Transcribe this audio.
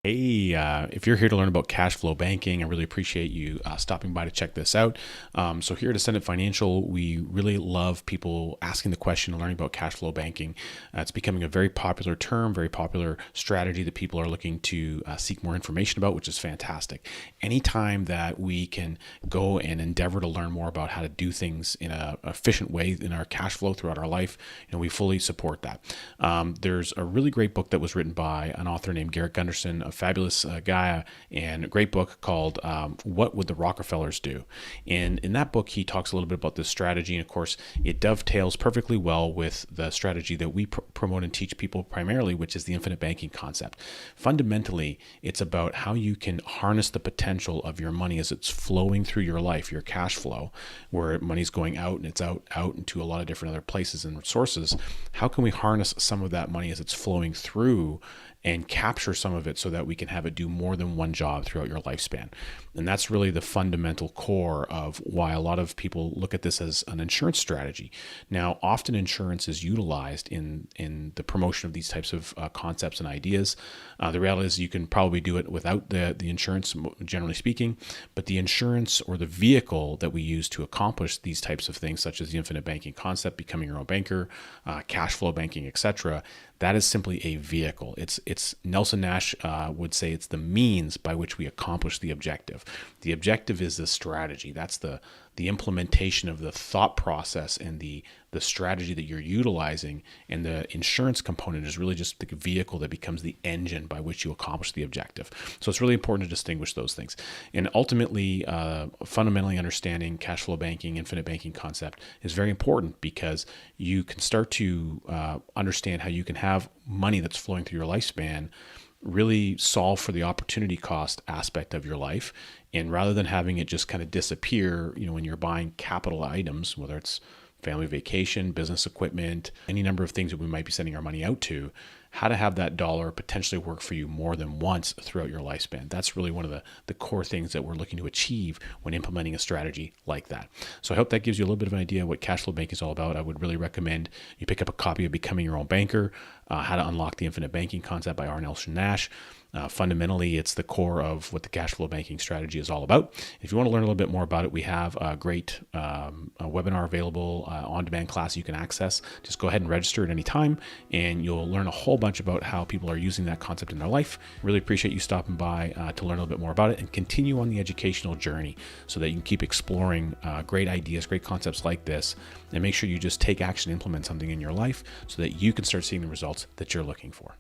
Hey, if you're here to learn about cash flow banking, I really appreciate you stopping by to check this out. So here at Ascendant Financial, we really love people asking the question and learning about cash flow banking. It's becoming a very popular term, very popular strategy that people are looking to seek more information about, which is fantastic. Anytime that we can go and endeavor to learn more about how to do things in an efficient way in our cash flow throughout our life, we fully support that. There's a really great book that was written by an author named Garrett Gunderson, a fabulous guy, and a great book called What Would the Rockefellers Do? And in that book, he talks a little bit about this strategy. And of course, it dovetails perfectly well with the strategy that we promote and teach people primarily, which is the infinite banking concept. Fundamentally, it's about how you can harness the potential of your money as it's flowing through your life, your cash flow, where money's going out and it's out into a lot of different other places and sources. How can we harness some of that money as it's flowing through and capture some of it so that we can have it do more than one job throughout your lifespan? And that's really the fundamental core of why a lot of people look at this as an insurance strategy. Now, often insurance is utilized in the promotion of these types of concepts and ideas. The reality is you can probably do it without the insurance, generally speaking, but the insurance or the vehicle that we use to accomplish these types of things, such as the infinite banking concept, becoming your own banker, cash flow banking, etc., that is simply a vehicle. It's Nelson Nash would say it's the means by which we accomplish the objective. The objective is the strategy. That's the implementation of the thought process and the strategy that you're utilizing. And the insurance component is really just the vehicle that becomes the engine by which you accomplish the objective. So it's really important to distinguish those things. And ultimately, fundamentally understanding cash flow banking, infinite banking concept is very important because you can start to understand how you can have money that's flowing through your lifespan really solve for the opportunity cost aspect of your life. And rather than having it just kind of disappear, when you're buying capital items, whether it's family vacation, business equipment, any number of things that we might be sending our money out to, how to have that dollar potentially work for you more than once throughout your lifespan. That's really one of the core things that we're looking to achieve when implementing a strategy like that. So I hope that gives you a little bit of an idea what cash flow banking is all about. I would really recommend you pick up a copy of Becoming Your Own Banker, How to Unlock the Infinite Banking Concept by R. Nelson Nash. Fundamentally, it's the core of what the cash flow banking strategy is all about. If you want to learn a little bit more about it, we have a great webinar available, on-demand class you can access. Just go ahead and register at any time, and you'll learn a whole bunch about how people are using that concept in their life. Really appreciate you stopping by to learn a little bit more about it and continue on the educational journey so that you can keep exploring great ideas, great concepts like this, and make sure you just take action, implement something in your life so that you can start seeing the results that you're looking for.